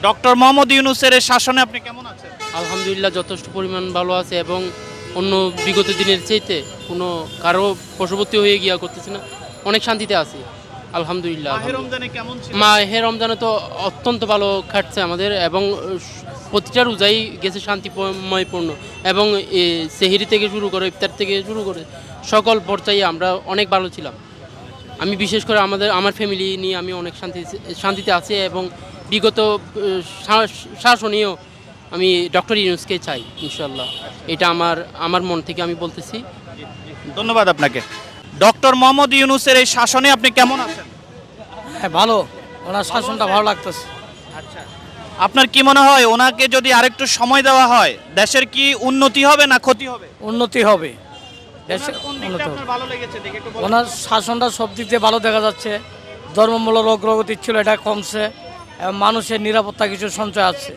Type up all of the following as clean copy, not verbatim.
Doctor Mohammad ইউনূসের এই শাসনে আপনি কেমন আছেন? আলহামদুলিল্লাহ যথেষ্ট পরিমাণ ভালো আছে এবং অন্য বিগত দিনের চাইতে কোনো কারো বশবর্তী হয়ে গিয়া করতেছে না, অনেক শান্তিতে আছি আলহামদুলিল্লাহ। মাহে রমজানে কেমন ছিল? মাহে রমজানে তো অত্যন্ত ভালো কাটছে আমাদের এবং প্রতিটা রোজাই গেছে শান্তিময়পূর্ণ এবং সেহরি থেকে শুরু করে ইফতার থেকে শুরু করে সকল পর্যায়ে আমরা অনেক ভালো ছিলাম। আমি বিশেষ করে আমার ফ্যামিলি নিয়ে আমি অনেক শান্তিতে আছি এবং বিগত শাসনীয় আমি ডক্টর ইউনূসকে চাই ইনশাল্লাহ। এটা আমার মন থেকে আমি বলতেছি। ধন্যবাদ আপনাকে। ডক্টর মোহাম্মদ ইউনূসের এই শাসনে আপনি কেমন আছেন? হ্যাঁ ভালো, ওনার শাসনটা ভালো লাগতেছে। আচ্ছা, আপনার কি মনে হয় ওনাকে যদি আরেকটু সময় দেওয়া হয় দেশের কি উন্নতি হবে না ক্ষতি হবে? উন্নতি হবে, দেশে ওনার কোন দিকটা উন্নতি হবে। আপনার ভালো লেগেছে দেখে একটু বলুন। ওনার শাসনটা সব দিক দিয়ে ভালো দেখা যাচ্ছে। ধর্মমূলক অগ্রগতি ছিল, এটা কমছে এবং মানুষের নিরাপত্তা কিছু সঞ্চয় আছে।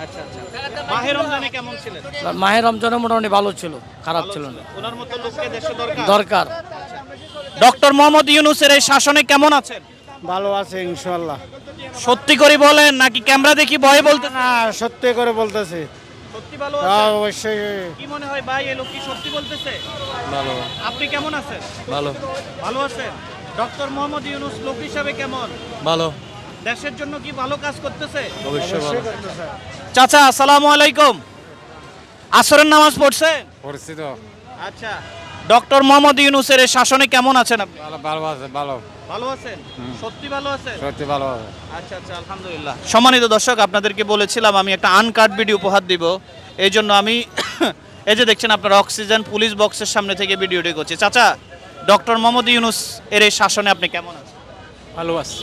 আচ্ছা আচ্ছা, মাহে রমজানে কেমন ছিলেন? মাহে রমজানে মোটামুটি ভালো ছিল, খারাপ ছিল না। ওনার মতো লোককে দেশে দরকার। দরকার। ডক্টর মোহাম্মদ ইউনূসের এই শাসনে কেমন আছেন? ভালো আছে ইনশাল্লাহ। সত্যি করে বলেন নাকি ক্যামেরা দেখি ভয়ে বলতে? না, সত্যি করে বলতেছি। সত্যি ভালো হ্যাঁ, আছেন? অবশ্যই। কি মনে হয় ভাই এই লোক কি সত্যি বলতেছে? ভালো আপনি কেমন আছেন? ভালো ভালো আছেন। ডক্টর মোহাম্মদ ইউনূস লোক হিসাবে কেমন? ভালো দেশের জন্য কি ভালো কাজ করতেছে? অবশ্যই ভালো। চাচা আসসালামু আলাইকুম। আসরের নামাজ পড়ছেন? পড়ছি তো। আচ্ছা, ডক্টর মোহাম্মদ ইউনূসের এই শাসনে কেমন আছেন আপনি? ভালো আছে, ভালো। ভালো আছেন? সত্যি ভালো আছেন? সত্যি ভালো আছে। আচ্ছা আচ্ছা, আলহামদুলিল্লাহ। সম্মানিত দর্শক, আপনাদেরকে বলেছিলাম আমি একটা আনকাট ভিডিও উপহার দিব, এই জন্য আমি এই যে দেখছেন আপনার অক্সিজেন পুলিশ বক্সের সামনে থেকে ভিডিওটি করছি। চাচা, ডক্টর মোহাম্মদ ইউনূস এর এই শাসনে আপনি কেমন আছেন? ভালো আছে,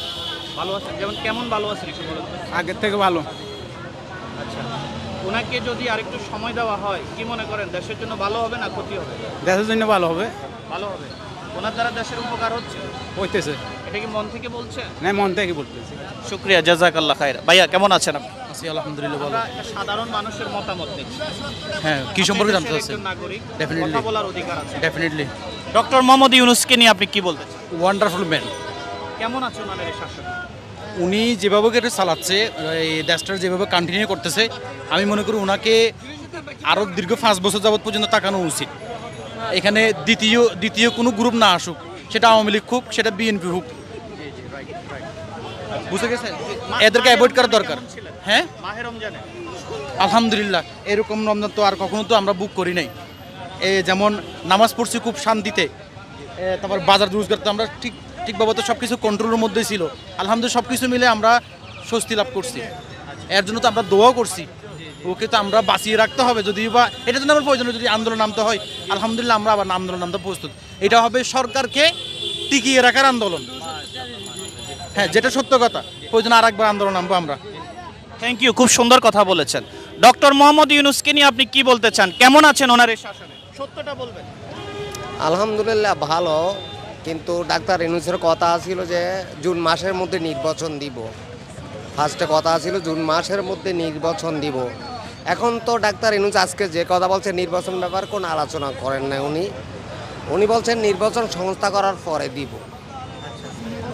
ভালো আছেন? যেমন কেমন ভালো আছেন একটু বলুন তো। আগের থেকে ভালো। আচ্ছা, ওনাকে যদি আরেকটু সময় দেওয়া হয় কি মনে করেন দেশের জন্য ভালো হবে না ক্ষতি হবে? দেশের জন্য ভালো হবে। ভালো হবে। ওনার দ্বারা দেশের উপকার হচ্ছে, হইতেছে। এটা কি মন থেকে বলছেন? না, মন থেকে বলতেছি। শুক্রিয়া, জাযাকাল্লাহ খায়র। ভাইয়া কেমন আছেন আপনি? আছি আলহামদুলিল্লাহ ভালো। আমরা একটা সাধারণ মানুষের মতামত দেখছি। হ্যাঁ, কি সম্পর্কে আপনি জানতে দেশের চাচ্ছেন? একজন নাগরিক, Definitely. কথা বলার অধিকার আছে। ডেফিনেটলি ডক্টর মোহাম্মদ ইউনূসকে নিয়ে আপনি কি বলতে চান? Wonderful man. কেমন আছে ওনার এই শাসন? উনি যেভাবে এটা চালাচ্ছে, এই দেশটার যেভাবে কন্টিনিউ করতেছে, আমি মনে করি ওনাকে আরও দীর্ঘ 5 বছর যাবত পর্যন্ত তাকানো উচিত। এখানে দ্বিতীয় কোনো গ্রুপ না আসুক, সেটা আওয়ামী লীগ হোক, সেটা বিএনপি হোক, বুঝে গেছে, এদেরকে অ্যাভয়েড করা দরকার। হ্যাঁ, মাহে রমজানে আলহামদুলিল্লাহ এরকম রমজান তো আর কখনো তো আমরা বুক করি নাই। যেমন নামাজ পড়ছি খুব শান্তিতে, তারপর বাজার রোজগার তো আমরা ঠিকভাবে তো সব কিছু কন্ট্রোলের মধ্যেই ছিল। আলহামদুলিল্লাহ সব কিছু মিলে আমরা স্বস্তি লাভ করছি। এর জন্য তো আমরা দোয়াও করছি, ওকে তো আমরা বাঁচিয়ে রাখতে হবে। যদিও বা এটা জন্য আমার প্রয়োজন, যদি আন্দোলন নামতে হয় আলহামদুলিল্লাহ আমরা আবার আন্দোলন নামতে প্রস্তুত। এটা হবে সরকারকে টিকিয়ে রাখার আন্দোলন। হ্যাঁ, যেটা সত্য কথা, প্রয়োজন আর একবার আন্দোলন নামবো আমরা। থ্যাংক ইউ, খুব সুন্দর কথা বলেছেন। ডক্টর মোহাম্মদ ইউনূসকে নিয়ে আপনি কি বলতে চান? কেমন আছেন ওনার এই শাসনে? সত্যটা বলবেন। আলহামদুলিল্লাহ ভালো, কিন্তু ডাক্তার ইউনূসের কথা ছিল যে জুন মাসের মধ্যে নির্বাচন দিব। ফার্স্টে কথা ছিল জুন মাসের মধ্যে নির্বাচন দিব। এখন তো ডাক্তার ইউনূস আজকে যে কথা বলছে নির্বাচন ব্যাপার কোনো আলোচনা করেন না। উনি বলছেন নির্বাচন সংস্থা করার পরে দিব।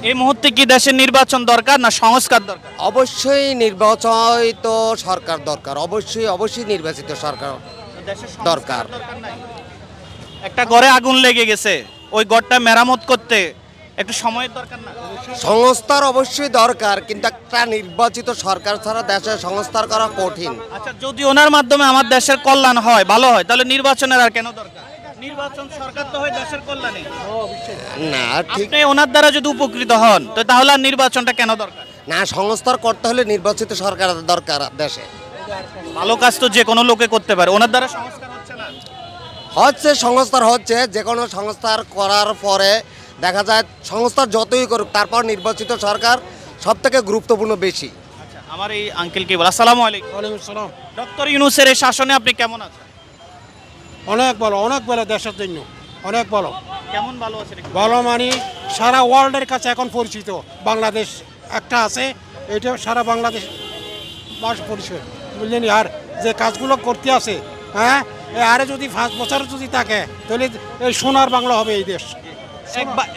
এই মুহূর্তে কি দেশের নির্বাচন দরকার না সংস্কার দরকার? অবশ্যই নির্বাচিত সরকার দরকার, অবশ্যই নির্বাচিত সরকার দেশের সংস্কার দরকার। নাই? একটা ঘরে আগুন লেগে গেছে, ওই ঘরটা মেরামত করতে একটু সময়ের দরকার না? সংস্থার অবশ্যই দরকার, কিন্তু একটা নির্বাচিত সরকার ছাড়া দেশে সংস্কার করা কঠিন। আচ্ছা, যদি ওনার মাধ্যমে আমার দেশের কল্যাণ হয়, ভালো হয়, তাহলে নির্বাচনের আর কেন দরকার? নির্বাচন সরকার তো হয় দেশের কল্যাণে। না ঠিক আপনি ওনার দ্বারা যদি উপকৃত হন তো তাহলে আর নির্বাচনটা কেন দরকার? না, সংস্কার করতে হলে নির্বাচিত সরকার দরকার দেশে। ভালো কাজ তো যে কোনো লোকে করতে পারে, ওনার দ্বারা সংস্কার হচ্ছে না। সংস্কার হচ্ছে, যে কোনো সংস্কার করার পরে দেখা যায় সংস্কার যতই করুক তারপর নির্বাচিত সরকার সব থেকে গুরুত্বপূর্ণ বেশি। আচ্ছা, আমার এই আঙ্কেল কি বল? আসসালামু আলাইকুম। ওয়ালাইকুম আসসালাম। ডক্টর ইউনূসের এই শাসনে আপনি কেমন আছেন? অনেক ভালো দেশের জন্য, অনেক ভালো। কেমন ভালো আছেন একটু? ভালো মানে সারা ওয়ার্ল্ডের কাছে এখন পরিচিত। বাংলাদেশ একটা আছে, এটা সারা বাংলাদেশ মানুষ পরিচয়, বুঝলেন? আর যে কাজগুলো করতে আছে, হ্যাঁ, আরে যদি 5 বছর যদি থাকে তাহলে এই সোনার বাংলা হবে এই দেশ।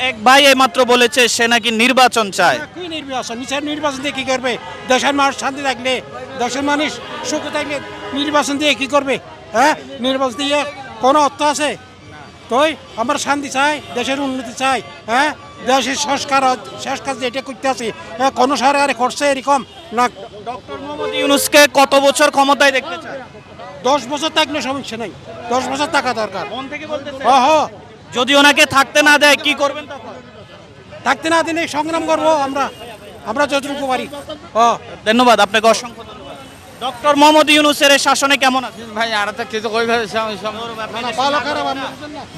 এক ভাই এইমাত্র বলেছে সে নাকি নির্বাচন চায়। কি নির্বাচন? নির্বাচন দিয়ে কি করবে? দেশের মানুষ শান্তি থাকলে, দেশের মানুষ সুখে থাকলে নির্বাচন দিয়ে কি করবে? হ্যাঁ, নির্বাচন দিয়ে কোনো অর্থ আছে? তাই আমরা শান্তি চাই, দেশের উন্নতি চাই। হ্যাঁ, দেশের শেষ কাজ যেটা করতে আছে, হ্যাঁ, কোনো সরকারে করছে এরকম না। ডক্টর মোহাম্মদ ইউনূসকে কত বছর ক্ষমতায় দেখতে চায়? 10 বছর থাকলে সমস্যা নাই, 10 বছর থাকা দরকার। মন থেকে বলতেছে? যদি যদি ওনাকে থাকতে না দেয় কি করবেন তখন? থাকতে না দিলে সংগ্রাম করবো আমরা যতটুকু পারি। ধন্যবাদ আপনাকে, অসংখ্য ধন্যবাদ। ডক্টর মোহাম্মদ ইউনূসের এই শাসনে কেমন আছে? ভাই আর একটা কিছু কইভাবে ভালো খারাপ আমরা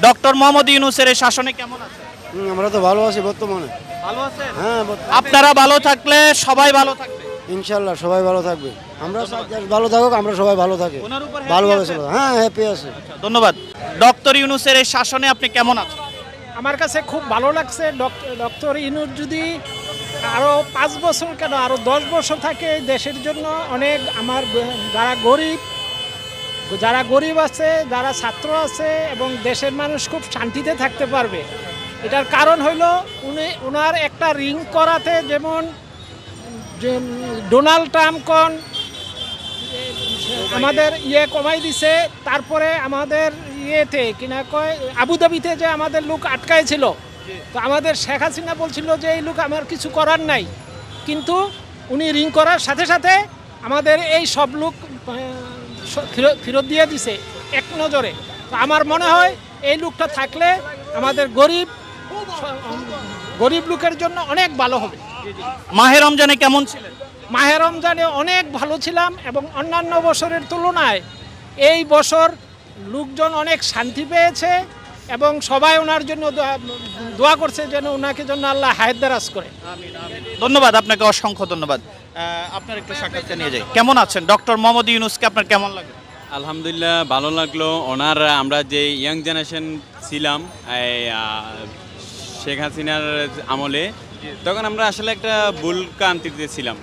ডক্টর মোহাম্মদ ইউনূসের এই শাসনে কেমন আছে? আমরা তো ভালো আছি বর্তমানে। ভালো আছে। হ্যাঁ, আপনারা ভালো থাকলে সবাই ভালো থাকবে। ইনশাল্লাহ সবাই ভালো থাকবে। আমরা ভালো থাকুক, আমরা সবাই ভালো থাকি, ওনার উপর happy ভালোভাবে আছেন? চলো। হ্যাঁ, হ্যাপি আছে। ধন্যবাদ। ডক্টর ইউনূসের এই শাসনে আপনি কেমন আছেন? আমার কাছে খুব ভালো লাগছে। ডক্টর ইউনূস যদি আরও 5 বছর কেন আরও 10 বছর থাকে, দেশের জন্য অনেক আমার যারা গরিব আছে, যারা ছাত্র আছে এবং দেশের মানুষ খুব শান্তিতে থাকতে পারবে। এটার কারণ হইল ওনার একটা রিং করাতে, যেমন যে ডোনাল্ড ট্রাম্প আমাদের কমাই দিছে, তারপরে আমাদের কিনা কয় আবুধাবিতে যে আমাদের লোক আটকায় ছিল, তো আমাদের শেখ হাসিনা বলছিল যে এই লোক আমার কিছু করার নাই, কিন্তু উনি রিং করার সাথে সাথে আমাদের এই সব লোক ফেরত দিয়ে দিছে এক নজরে। তো আমার মনে হয় এই লোকটা থাকলে আমাদের গরিব লোকের জন্য অনেক ভালো হবে। মাহে রমজানে কেমন ছিলেন? মাহে রমজানে অনেক ভালো ছিলাম এবং অন্যান্য বছরের তুলনায় এই বছর লোকজন অনেক শান্তি পেয়েছে এবং সবাই ওনার জন্য দোয়া করছে যেন ওনাকে জন্য আল্লাহ হায়াত দারাজ করে। ধন্যবাদ আপনাকে, অসংখ্য ধন্যবাদ। আপনার একটু সাক্ষাৎকার নিয়ে যাই। কেমন আছেন? ডক্টর মোহাম্মদ ইউনূসকে আপনার কেমন লাগে? আলহামদুলিল্লাহ ভালো লাগলো। ওনার আমরা যে ইয়াং জেনারেশন ছিলাম শেখ হাসিনার আমলে, তখন আমরা আসলে একটা ভুল ক্রান্তিতে ছিলাম।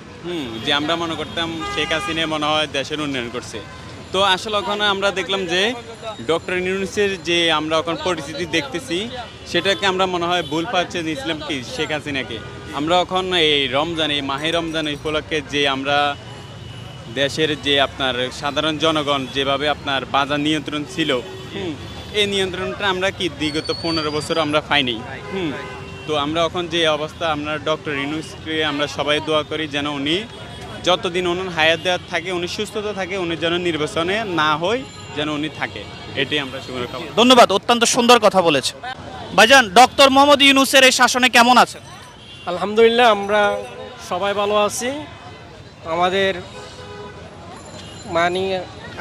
যে আমরা মনে করতাম শেখ হাসিনা মনে হয় দেশের উন্নয়ন করছে। তো আসলে ওখানে আমরা দেখলাম যে ডক্টর ইউনূসের যে আমরা এখন পরিস্থিতি দেখতেছি, সেটাকে আমরা মনে হয় ভুল পাচ্ছে নিয়েছিলাম কি শেখ হাসিনাকে। আমরা এখন এই রমজান, এই মাহে রমজান উপলক্ষে যে আমরা দেশের যে আপনার সাধারণ জনগণ যেভাবে আপনার বাজার নিয়ন্ত্রণ ছিল, এই নিয়ন্ত্রণটা আমরা কি বিগত 15 বছর আমরা পাইনি। তো আমরা এখন যে অবস্থা, আমরা ডক্টর ইউনূসকে আমরা সবাই দোয়া করি যেন উনি যতদিন ওনার হায়াত দেওয়ার থাকে, উনি সুস্থতা থাকে, উনি যেন নির্বাচনে না হয়, যেন উনি থাকে, এটাই আমরা শুভকামনা করি। ধন্যবাদ, অত্যন্ত সুন্দর কথা বলেছে। ভাইজান, ডক্টর মোহাম্মদ ইউনূসের এই শাসনে কেমন আছেন? আলহামদুলিল্লাহ আমরা সবাই ভালো আছি। আমাদের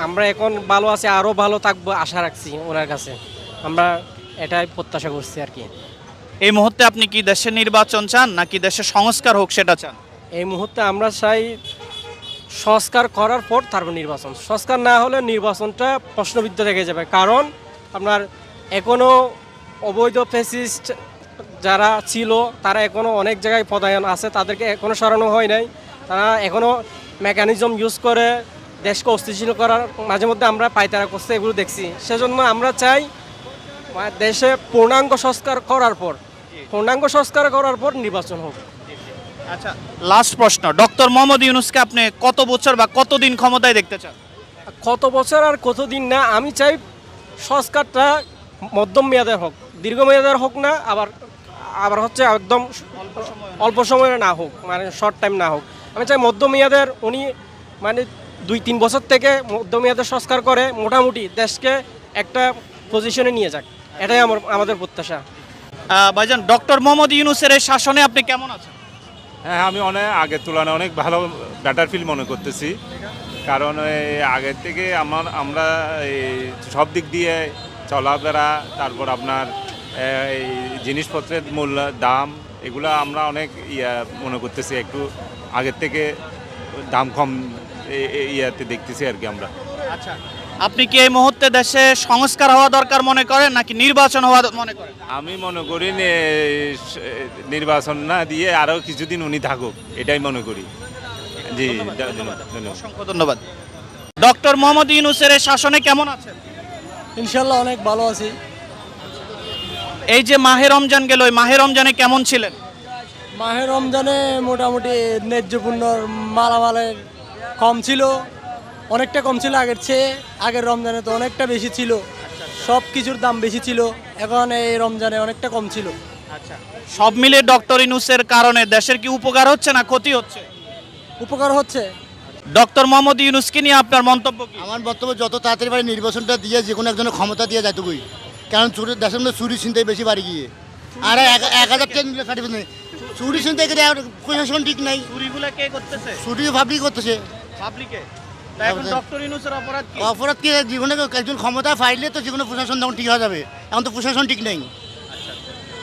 আমরা এখন ভালো আছি, আরও ভালো থাকবো আশা রাখছি ওনার কাছে, আমরা এটাই প্রত্যাশা করছি আর কি। এই মুহূর্তে আপনি কি দেশের নির্বাচন চান নাকি দেশের সংস্কার হোক সেটা চান? এই মুহূর্তে আমরা চাই সংস্কার করার পর তারপর নির্বাচন। সংস্কার না হলে নির্বাচনটা প্রশ্নবিদ্ধ থেকে যাবে, কারণ আপনার এখনও অবৈধ ফ্যাসিস্ট যারা ছিল তারা এখনও অনেক জায়গায় পদায়ন আছে, তাদেরকে এখনও সরানো হয় নাই। তারা এখনও মেকানিজম ইউজ করে দেশকে অস্থিতিশীল করার মাঝে মধ্যে আমরা পায়তারা করছে, এগুলো দেখছি। সেজন্য আমরা চাই দেশে পূর্ণাঙ্গ সংস্কার করার পর নির্বাচন হোক। আচ্ছা, লাস্ট প্রশ্ন, ডক্টর মোহাম্মদ ইউনূসকে আপনি কত বছর বা কতদিন ক্ষমতায় দেখতে চান? কত বছর আর কতদিন না, আমি চাই সংস্কারটা মধ্যম মেয়াদের হোক, দীর্ঘমেয়াদের হোক না, আবার হচ্ছে একদম অল্প সময়ের না হোক, মানে শর্ট টাইম না হোক। আমি চাই মধ্যমেয়াদের, উনি মানে 2-3 বছর থেকে মধ্যমেয়াদের সংস্কার করে মোটামুটি দেশকে একটা পজিশনে নিয়ে যাক, এটাই আমাদের প্রত্যাশা। ভাইজান, ডক্টর মোহাম্মদ ইউনূসের এই শাসনে আপনি কেমন আছেন? হ্যাঁ, আমি অনেক আগের তুলনায় অনেক ভালো, বেটার ফিল মনে করতেছি। কারণ আগের থেকে আমরা সব দিক দিয়ে চলাফেরা, তারপর আপনার এই জিনিসপত্রের মূল্য দাম, এগুলো আমরা অনেক মনে করতেছি, একটু আগের থেকে দাম কম ইয়াতে দেখতেছি আর কি আমরা। আচ্ছা, আপনি কি এই মুহূর্তে দেশে সংস্কার হওয়া দরকার মনে করেন নাকি নির্বাচন হওয়া মনে করেন? আমি মনে করি নির্বাচন না দিয়ে আরও কিছুদিন উনি থাকুক, এটাই মনে করি। জি, অসংখ্য ধন্যবাদ। ডক্টর মোহাম্মদ ইউনূসের এই শাসনে কেমন আছেন? ইনশাল্লাহ অনেক ভালো আছি। এই যে মাহে রমজান গেল, ওই মাহে রমজানে কেমন ছিলেন? মাহে রমজানে মোটামুটি ন্যায্যপূর্ণ মালামালের কম ছিল, অনেকটা কম ছিল আগের চেয়ে। আগের রমজানে তো অনেকটা বেশি ছিল, সব কিছুর দাম বেশি ছিল, এখন এই রমজানে অনেকটা কম ছিল। আচ্ছা, সব মিলে ডক্টর ইউনূসের কারণে দেশের কি উপকার হচ্ছে না ক্ষতি হচ্ছে? উপকার হচ্ছে। ডক্টর মোহাম্মদ ইউনূসকে নিয়ে আপনার মন্তব্য কি? আমার বক্তব্য যত তাড়াতাড়ি পারে নির্বাচনটা দিয়ে যে কোনো একজনের ক্ষমতা দিয়ে যাইতকুই, কারণ দেশের মধ্যে চুরি ছিনতাই বেশি বাড়ি গিয়ে। আর 1000 টাকা নিলে সার্টিফিকেট নেই, চুরি ছিনতাই করে আর প্রশাসন ঠিক নাই, চুরিগুলা কে করতেছে? চুরি পাবলিক করতেছে। পাবলিকে। তাই এখন ডক্টর ইউনূসের অপরাধ কি? অপরাধ কি, জীবনে একজন ক্ষমতা পাইলে তো যেকোনো প্রশাসন তখন ঠিক হয়ে যাবে, এখন তো প্রশাসন ঠিক নেই,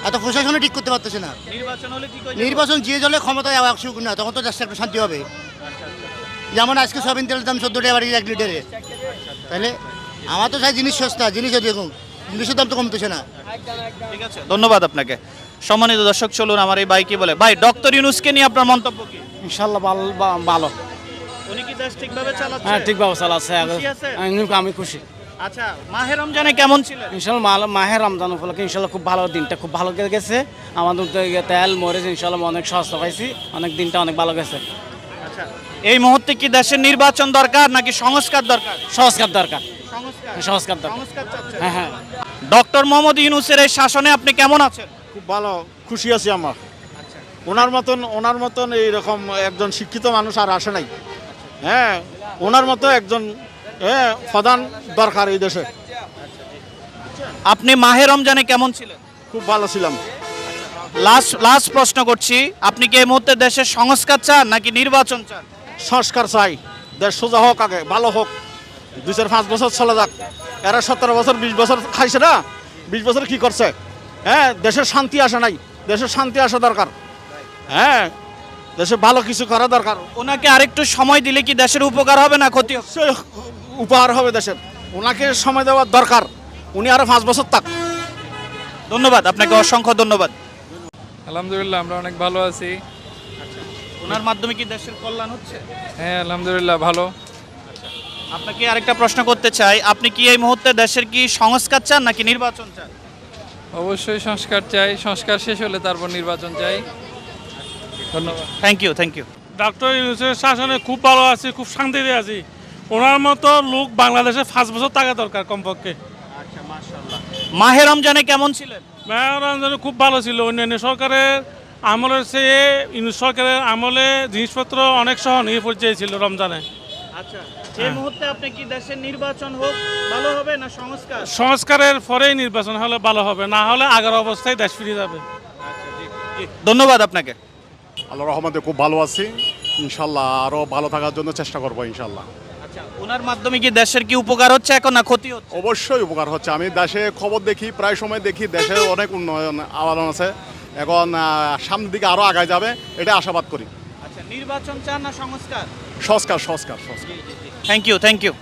এত প্রশাসনও ঠিক করতে পারতেছে না। নির্বাচন হলে ঠিক হয়ে যাবে? নির্বাচন যে দলে ক্ষমতায় আসুক না, তখন তো দেশটা একটু শান্তি হবে। যেমন আজকে সয়াবিন তেলের দাম 14 টাকা বাড়ি 1 লিটারে, তাহলে আমার তো চাই জিনিস সস্তা, জিনিসও দেখুন জিনিসের দাম তো কমতেছে না। ঠিক আছে, ধন্যবাদ আপনাকে। সম্মানিত দর্শক, চলুন আমার এই ভাই কি বলে। ভাই, ডক্টর ইউনূসকে নিয়ে আপনার মন্তব্য কি? ইনশাল্লাহ ভালো। উনি কি দেশ ঠিকভাবে চালাচ্ছে? হ্যাঁ, ঠিক ব্যবস্থা আছে। খুশি আছেন? আমি খুশি। আচ্ছা, মাহে রমজানে কেমন ছিলেন? ইনশাল্লাহ মাহে রমজান উপলক্ষে ইনশাল্লাহ খুব ভালো, দিনটা খুব ভালো গেছে আমাদের। তেল মরিচ ইনশাল্লাহ অনেক সস্তা পাইছি, অনেক দিনটা অনেক ভালো গেছে। আচ্ছা, এই মুহূর্তে কি দেশের নির্বাচন দরকার নাকি সংস্কার দরকার? সংস্কার দরকার। সংস্কার। সংস্কার দরকার। সংস্কার চাচ্ছেন? হ্যাঁ হ্যাঁ। ডক্টর মোহাম্মদ ইউনূসের এই শাসনে আপনি কেমন আছেন? খুব ভালো, খুশি আছি আমার। ওনার মতন এইরকম একজন শিক্ষিত মানুষ আর আসে নাই। হ্যাঁ, ওনার মতো একজন প্রধান দরকার এই দেশে। আপনি মাহে রমজানে কেমন ছিলেন? খুব ভালো ছিলাম। লাস্ট প্রশ্ন করছি, আপনি কি এই মুহূর্তে দেশের সংস্কার চান নাকি নির্বাচন চান? সংস্কার চাই, দেশ সোজা হোক, আগে ভালো হোক, 2-5 বছর চলে যাক। এরা 17 বছর 20 বছর খাইছে না, 20 বছর কি করছে? হ্যাঁ, দেশের শান্তি আসে নাই, দেশের শান্তি আসা দরকার। হ্যাঁ, দেশে ভালো কিছু করা দরকার। ওনাকে আরেকটু সময় দিলে কি দেশের উপকার হবে না ক্ষতি হবে? সে উপহার হবে দেশের, ওনাকে সময় দেওয়ার দরকার। উনি আরো 5 বছর থাক। ধন্যবাদ আপনাকে, অসংখ্য ধন্যবাদ। আলহামদুলিল্লাহ আমরা অনেক ভালো আছি। ওনার মাধ্যমে কি দেশের কল্যাণ হচ্ছে? হ্যাঁ আলহামদুলিল্লাহ ভালো। আপনাকে আরেকটা প্রশ্ন করতে চাই, আপনি কি এই মুহূর্তে দেশের কি সংস্কার চান নাকি নির্বাচন চান? অবশ্যই সংস্কার চাই, সংস্কার শেষ হলে তারপর নির্বাচন চাই। ধন্যবাদ। Thank you. ডক্টর ইউনূসের শাসনে খুব ভালো আছি, খুব শান্তিতে আছি। ওনার মতো লোক বাংলাদেশে 5 বছর থাকা দরকার কমপক্ষে। মাহে রমজানে কেমন ছিলেন? রমজানে খুব ভালো ছিল। অন্যান্য সরকারের আমলের চেয়ে ইউনূস সরকারের আমলে জিনিসপত্র অনেক সহনীয় পর্যায়ে ছিল রমজানে। আচ্ছা, এই মুহূর্তে আপনি কি দেশের নির্বাচন হোক ভালো হবে না সংস্কার? সংস্কারের পরেই নির্বাচন হলে ভালো হবে, না হলে আগের অবস্থায় দেশ ফিরে যাবে। ধন্যবাদ আপনাকে। আল্লাহর রহমতে খুব ভালো আছি, ইনশাল্লাহ আরো ভালো থাকার জন্য চেষ্টা করবো ইনশাল্লাহ। আচ্ছা, ওনার মাধ্যমে কি দেশের কি উপকার হচ্ছে এখন না ক্ষতি হচ্ছে? অবশ্যই উপকার হচ্ছে। আমি দেশে খবর দেখি, প্রায় সময় দেখি দেশে অনেক উন্নয়ন আওয়ালন আছে। এখন সামনের দিকে আরো আগায় যাবে, এটা আশাবাদ করি। আচ্ছা, নির্বাচন চান না সংস্কার? সংস্কার। Thank you.